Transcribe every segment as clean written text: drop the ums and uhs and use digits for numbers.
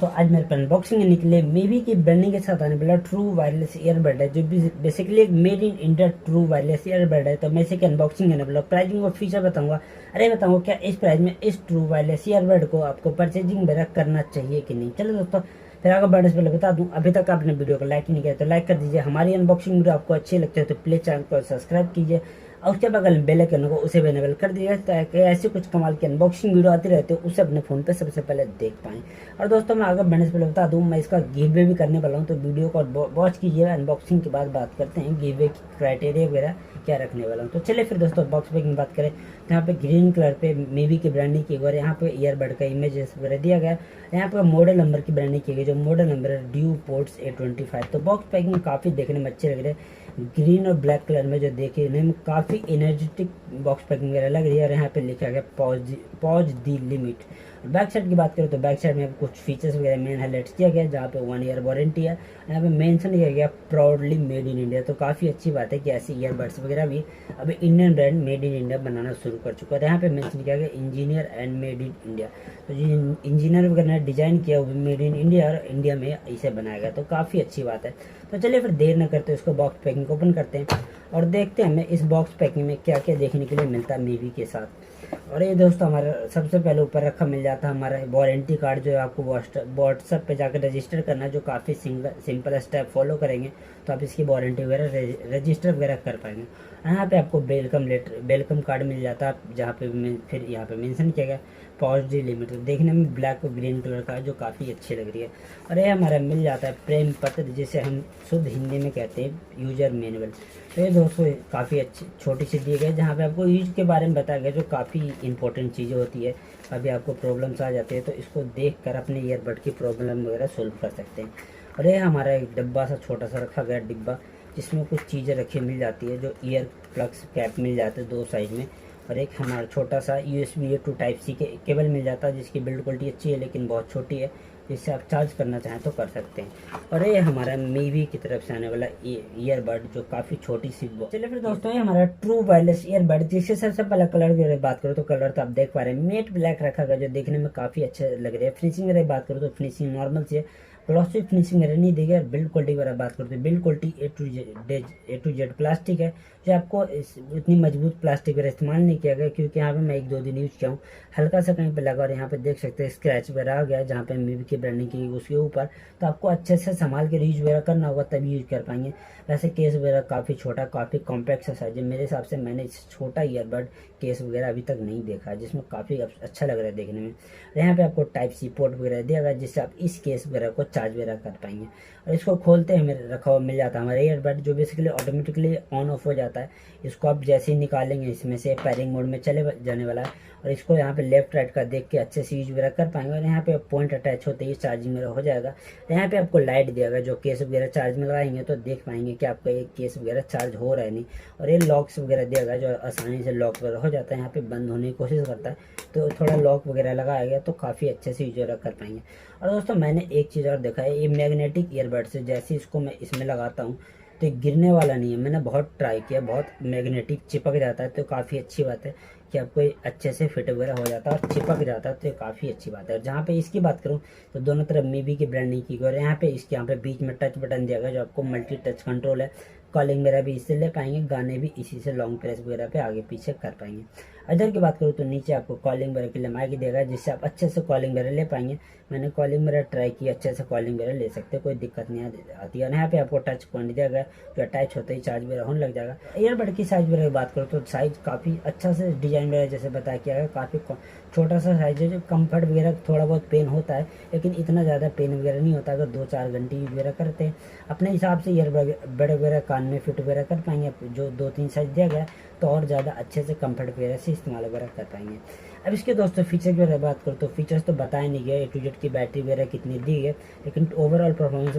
दोस्तों, आज मेरे पे अनबॉक्सिंग निकले मीवी की ब्रांडिंग के साथ आने वाला ट्रू वायरलेस ईयरबड है, जो बेसिकली एक made in India true wireless earbud है। तो मैं इसे की अनबॉक्सिंग करने वाला, प्राइसिंग और फीचर बताऊंगा। अरे बताऊंगा क्या इस प्राइस में इस ट्रू वायरलेस ईयरबड को आपको परचेजिंग वगैरह करना चाहिए कि नहीं। चलो दोस्तों, फिर आगे बढ़ने से पहले बता दूं, अभी तक आपने वीडियो को लाइक नहीं किया तो लाइक कर दीजिए। हमारी अनबॉक्सिंग वीडियो आपको अच्छी लगती है तो प्लीज चैनल को सब्सक्राइब कीजिए और उसके बगल में बेल आइकन को उसे भी इनेबल कर दीजिए ताकि ऐसे कुछ कमाल की अनबॉक्सिंग वीडियो आती रहती है उसे अपने फोन पे सबसे पहले देख पाएं। और दोस्तों, मैं आगे बढ़ने से पहले बता दूं, मैं इसका गिव वे भी करने वाला हूं, तो वीडियो को वॉच कीजिए। अनबॉक्सिंग के बाद बात करते हैं गिव वे की क्राइटेरिया वगैरह क्या रखने वाला हूँ। तो चलिए फिर दोस्तों, बॉक्स पैकिंग बात करें तो यहाँ पे ग्रीन कलर पे मीवी की ब्रांडिंग की गई, यहाँ पे ईयरबड का इमेजेस वगैरह दिया गया। यहाँ पे मॉडल नंबर की ब्रांडिंग की गई, जो मॉडल नंबर है DuoPods A25। तो बॉक्स पैकिंग काफ़ी देखने में अच्छे लग रहे हैं, ग्रीन और ब्लैक कलर में, जो देखने में काफ़ी एनर्जेटिक बॉक्स पैकिंग वगैरह लग रही है। और यहाँ पे लिखा गया पॉज दी लिमिट। बैक साइड की बात करें तो बैक साइड में कुछ फीचर्स वगैरह मेन हाईलाइट किया गया, जहाँ पे 1 ईयर वारंटी है। यहाँ पे मेंशन किया गया प्राउडली मेड इन इंडिया। तो काफ़ी अच्छी बात है कि ऐसे ईयरबड्स वगैरह भी अभी Indian brand made in India बनाना शुरू कर चुका है। यहाँ पे मेंशन किया गया engineer and made in India. तो जो इंजीनियर वगैरह ने डिजाइन किया वो मेड इन इंडिया और इंडिया में इसे बनाया गया, तो काफ़ी अच्छी बात है। तो चलिए फिर देर न करते इसको बॉक्स पैकिंग ओपन करते हैं और देखते हैं हमें इस बॉक्स पैकिंग में क्या क्या देखने के लिए मिलता है मीवी के साथ। और ये दोस्तों, हमारा सबसे पहले ऊपर रखा मिल जाता है हमारा वारंटी कार्ड, जो है आपको व्हाट्सएप पे जाकर रजिस्टर करना है, जो काफ़ी सिंपल स्टेप फॉलो करेंगे तो आप इसकी वारंटी वगैरह रजिस्टर वगैरह कर पाएंगे। यहाँ पे आपको वेलकम कार्ड मिल जाता है, जहाँ पे फिर यहाँ पे मेंशन किया गया पॉजिटिव लिमिट। देखने में ब्लैक और ग्रीन कलर का है, जो काफ़ी अच्छी लग रही है। और ये हमारा मिल जाता है प्रेम पत्र, जिसे हम शुद्ध हिंदी में कहते हैं यूजर मैनुअल। तो ये दोस्तों काफ़ी अच्छी छोटी सी दी गई, जहाँ पे आपको यूज के बारे में बताया गया, जो काफ़ी इंपॉर्टेंट चीज़ें होती है। अभी आपको प्रॉब्लम्स आ जाती है तो इसको देख कर अपने ईयरबड की प्रॉब्लम वगैरह सोल्व कर सकते हैं। और ये हमारा एक डब्बा सा छोटा सा रखा गया डिब्बा, जिसमें कुछ चीज़ें रखी मिल जाती है, जो ईयर प्लग्स कैप मिल जाते हैं 2 साइड में। और एक हमारा छोटा सा USB A to Type C के केबल मिल जाता है, जिसकी बिल्ड क्वालिटी अच्छी है लेकिन बहुत छोटी है, जिससे आप चार्ज करना चाहें तो कर सकते हैं। और ये हमारा मीवी की तरफ से आने वाला ईयरबड, जो काफ़ी छोटी सी चलिए फिर दोस्तों, ये हमारा ट्रू वायरलेस ईयरबड, जिससे सबसे पहला कलर की बात करो तो कलर तो आप देख पा रहे हैं मेट ब्लैक रखा गया, जो देखने में काफ़ी अच्छे लग रहे हैं। फिनिशिंग की बात करो तो फिनिशिंग नॉर्मल सी है, ग्लॉसी फिनिशिंग मेरे नहीं देगी। बिल्ड क्वालिटी वगैरह बात करते हैं, build quality A to Z plastic है, जो आपको इतनी मजबूत प्लास्टिक वगैरह इस्तेमाल नहीं किया गया, क्योंकि यहाँ पे मैं 1-2 दिन यूज किया हूँ, हल्का सा कहीं पे लगा और यहाँ पे देख सकते हैं स्क्रैच वगैरह आ गया, जहाँ पे मीवी की ब्रांडिंग की उसके ऊपर। तो आपको अच्छे से संभाल के यूज वगैरह करना होगा, तभी यूज कर पाएंगे। वैसे केस वगैरह काफ़ी छोटा, काफ़ी कॉम्पैक्ट सा साइज है मेरे हिसाब से। मैंने इस छोटा ईयरबड केस वगैरह अभी तक नहीं देखा, जिसमें काफ़ी अच्छा लग रहा है देखने में। यहाँ पे आपको टाइप सी पोर्ट वगैरह दिया गया, जिससे आप इस केस वगैरह को चार्ज वगैरह कर पाएंगे। और इसको खोलते हैं मेरे रखा हुआ मिल जाता है हमारा ईयरबड, जो बेसिकली ऑटोमेटिकली ऑन ऑफ हो जाता है। इसको आप जैसे ही निकालेंगे इसमें से पैरिंग मोड में चले जाने वाला है, और इसको यहाँ पे लेफ्ट राइट का देख के अच्छे से यूज वगैरह कर पाएंगे। और यहाँ पे पॉइंट अटैच होते ही चार्जिंग वगैरह हो जाएगा। यहाँ पे आपको लाइट दिया गया, जो केस वगैरह चार्ज में लगाएंगे तो देख पाएंगे कि आपका ये केस वगैरह चार्ज हो रहा है नहीं। और ये लॉक्स वगैरह दिया गया, जो आसानी से लॉक वगैरह हो जाता है, यहाँ पे बंद होने की कोशिश करता है, तो थोड़ा लॉक वगैरह लगाया गया तो काफ़ी अच्छे से यूज वगैरह कर पाएंगे। और दोस्तों, मैंने एक चीज़ और देखा है, ये मैग्नेटिक ईयरबड से जैसे इसको मैं इसमें लगाता हूँ तो ये गिरने वाला नहीं है। मैंने बहुत ट्राई किया, बहुत मैग्नेटिक चिपक जाता है, तो काफ़ी अच्छी बात है कि आपको अच्छे से फिट वगैरह हो जाता है और चिपक जाता है, तो ये काफ़ी अच्छी बात है। और जहाँ पे इसकी बात करूँ तो दोनों तरफ मीवी की ब्रांडिंग की गई, और यहाँ पे बीच में टच बटन दिया गया, जो आपको मल्टी टच कंट्रोल है। कॉलिंग वगैरह भी इससे ले पाएंगे, गाने भी इसी से लॉन्ग प्रेस वगैरह पे आगे पीछे कर पाएंगे। इधर की बात करूँ तो नीचे आपको कॉलिंग वगैरह के लिए माइक देगा, जिससे आप अच्छे से कॉलिंग वगैरह ले पाएंगे। मैंने कॉलिंग वगैरह ट्राई की, अच्छे से कॉलिंग वगैरह ले सकते हैं, कोई दिक्कत नहीं आती है। यहाँ पे आपको टच पॉइंट दिया गया, जो अटैच होते ही चार्ज वगैरह होने लग जाएगा। ईयरबड की साइज वगैरह की बात करूँ तो साइज काफ़ी अच्छा से डिजाइन वगैरह जैसे बताया किया है, काफ़ी छोटा सा साइज है, जो कम्फर्ट वगैरह थोड़ा बहुत पेन होता है, लेकिन इतना ज़्यादा पेन वगैरह नहीं होता। अगर 2-4 घंटे यूज वगैरह करते हैं अपने हिसाब से ईयरबड वगैरह कान में फिट वगैरह कर पाएंगे। जो 2-3 साइज दिया गया तो और ज़्यादा अच्छे से कंफर्ट वगैरह से इस्तेमाल वगैरह कर पाएंगे। अब इसके दोस्तों फीचर की बात करूँ तो फीचर्स तो बताया नहीं गया, A to Z की बैटरी वगैरह कितनी दी है, लेकिन ओवरऑल परफॉर्मेंस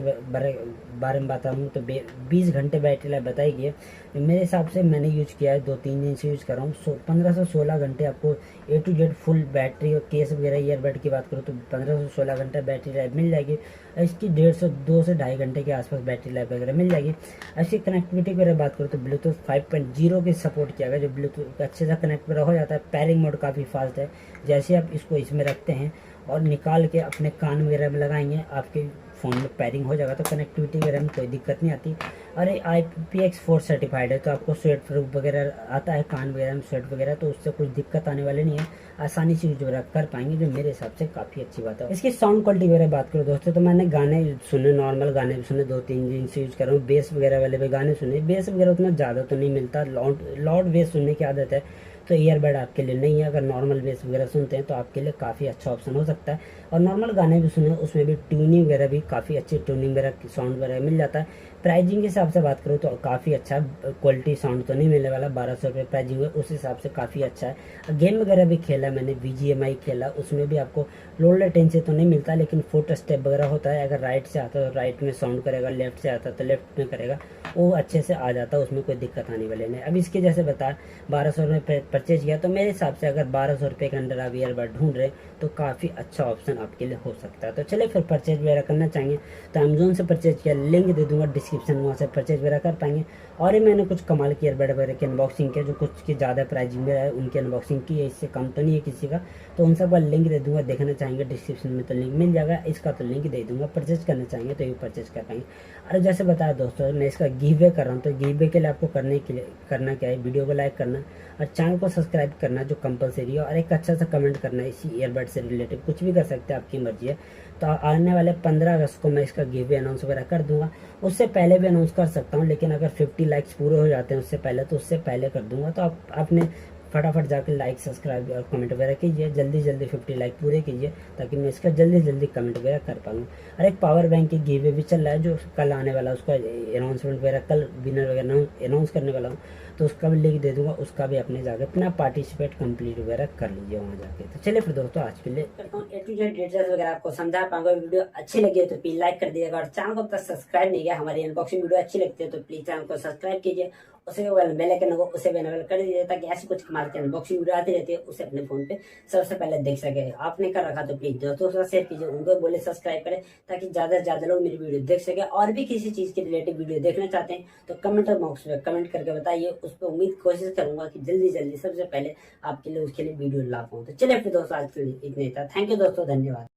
बारे में बताऊँ तो 20 घंटे बैटरी लाइफ बताई गई है। मेरे हिसाब से मैंने यूज किया है, 2-3 दिन से यूज कर रहा हूँ। 15 से 16 घंटे आपको A to Z full battery और केस वगैरह ईयरबड की बात करूँ तो 15 से 16 घंटे बैटरी लाइफ मिल जाएगी। इसकी 2 से ढाई घंटे के आसपास बैटरी लाइफ वगैरह मिल जाएगी। इसकी कनेक्टिविटी वगैरह बात करूँ तो ब्लूटूथ 5.0 की सपोर्ट किया गया, जो ब्लूटूथ अच्छे से कनेक्ट वगैरह हो जाता है। पैरिंग मोड काफ़ी फास्ट है, जैसे आप इसको इसमें रखते हैं और निकाल के अपने कान वगैरह में लगाएंगे, आपके फ़ोन में पेयरिंग हो जाएगा, तो कनेक्टिविटी वगैरह में कोई दिक्कत नहीं आती। और ये IPX4 सर्टिफाइड है, तो आपको स्वेट प्रूफ वगैरह आता है, कान वगैरह में स्वेट वगैरह, तो उससे कुछ दिक्कत आने वाली नहीं है, आसानी से यूज वगैरह कर पाएंगे, जो मेरे हिसाब से काफ़ी अच्छी बात है। इसकी साउंड क्वालिटी वगैरह बात करो दोस्तों, तो मैंने गाने सुने, नॉर्मल गाने भी सुने, 2-3 दिन से यूज़ कर रहा हूँ। बेस वगैरह वाले भी गाने सुने, बेस वगैरह उतना ज़्यादा तो नहीं मिलता, लाउड बेस सुनने की आदत है तो ईयरबड आपके लिए नहीं है। अगर नॉर्मल बेस वगैरह सुनते हैं तो आपके लिए काफ़ी अच्छा ऑप्शन हो सकता है। और नॉर्मल गाने भी सुने, उसमें भी ट्यूनिंग वगैरह भी काफ़ी अच्छी ट्यूनिंग वगैरह साउंड वगैरह मिल जाता है। प्राइजिंग के हिसाब से बात करूँ तो काफ़ी अच्छा क्वालिटी साउंड तो नहीं मिलने वाला, 1200 रुपये प्राइजिंग है, उस हिसाब से काफ़ी अच्छा है। गेम वगैरह भी खेला मैंने, BGMI खेला, उसमें भी आपको लो लेटेंसी तो नहीं मिलता, लेकिन फुट स्टेप वगैरह होता है। अगर राइट से आता है तो राइट में साउंड करेगा, लेफ्ट से आता है तो लेफ्ट में करेगा, वो अच्छे से आ जाता है, उसमें कोई दिक्कत आने वाली नहीं। अब इसके जैसे बता 1200 रुपये परचेज किया, तो मेरे हिसाब से अगर 1200 रुपये के अंदर आप ईयरबड ढूंढ रहे तो काफ़ी अच्छा ऑप्शन आपके लिए हो सकता है। तो चलिए फिर परचेज वगैरह करना चाहेंगे तो अमेजोन से परचेज किया, लिंक दे दूंगा डिस्क्रिप्शन में, वहाँ से परचेज वगैरह कर पाएंगे। और ये मैंने कुछ कमाल की ईयरबड वगैरह की अनबॉक्सिंग किया, जो कुछ की ज़्यादा प्राइजिंग में है उनकी अनबॉक्सिंग की है, इससे कम तो नहीं है किसी का, तो उन सब का लिंक दे दूंगा, देखना चाहेंगे डिस्क्रिप्शन में तो लिंक मिल जाएगा, इसका तो लिंक दे दूंगा, परचेज करना चाहेंगे तो ये परचेज कर पाएंगे। और जैसे बताया दोस्तों, मैं इसका गिव वे कर रहा हूँ, तो गिव वे के लिए आपको करना क्या है, वीडियो को लाइक करना और चैनल को सब्सक्राइब करना, जो कंपलसरी है, और एक अच्छा सा कमेंट करना है इसी ईयरबड से रिलेटेड, कुछ भी कर सकते हैं, आपकी मर्जी है। तो आने वाले 15 अगस्त को मैं इसका गिव वे अनाउंस वगैरह कर दूंगा, उससे पहले भी अनाउंस कर सकता हूँ, लेकिन अगर 50 लाइक्स पूरे हो जाते हैं उससे पहले, तो उससे पहले कर दूंगा। तो आप आपने फटाफट जाकर लाइक, सब्सक्राइब और कमेंट वगैरह कीजिए, जल्दी जल्दी 50 लाइक पूरे कीजिए, ताकि मैं इसका जल्दी जल्दी कमेंट वगैरह कर पाऊँ। और एक पावर बैंक की गिव वे भी चल रहा है, जो कल आने वाला है, उसका अनाउंसमेंट वगैरह कल विनर वगैरह अनाउंस करने वाला हूँ, तो उसका भी लिंक दे दूंगा, उसका भी अपने जाकर अपना पार्टिसिपेट कंप्लीट वगैरह कर लीजिए वहाँ जाके। तो चलिए फिर दोस्तों, आज के लिए करता हूँ A to Z डिटेल्स वगैरह आपको समझा पाऊंगा। वीडियो अच्छी लगी है तो प्लीज लाइक कर दीजिएगा, और चैनल को अब तक सब्सक्राइब नहीं किया, हमारी अनबॉक्सिंग वीडियो अच्छी लगती है तो प्लीज चैनल को सब्सक्राइब कीजिए, उसे बेल आइकन होगा उसे भी एनेबल कर दीजिए, ताकि ऐसी कुछ कमाल की अनबॉक्सिंग वीडियो आती रहती है उसे अपने फोन पे सबसे पहले देख सके। आपने कर रखा तो प्लीज दोस्तों के साथ शेयर कीजिए, उनको बोले सब्सक्राइब करें, ताकि ज्यादा से ज्यादा लोग मेरी वीडियो देख सके। और भी किसी चीज के रिलेटेड वीडियो देखना चाहते हैं तो कमेंट बॉक्स में कमेंट करके बताइए, उस पर उम्मीद कोशिश करूंगा कि जल्दी जल्दी सबसे पहले आपके लिए उसके लिए वीडियो ला पाऊँ। तो चलिए फिर दोस्तों, आज के लिए इतना ही था। थैंक यू दोस्तों, धन्यवाद।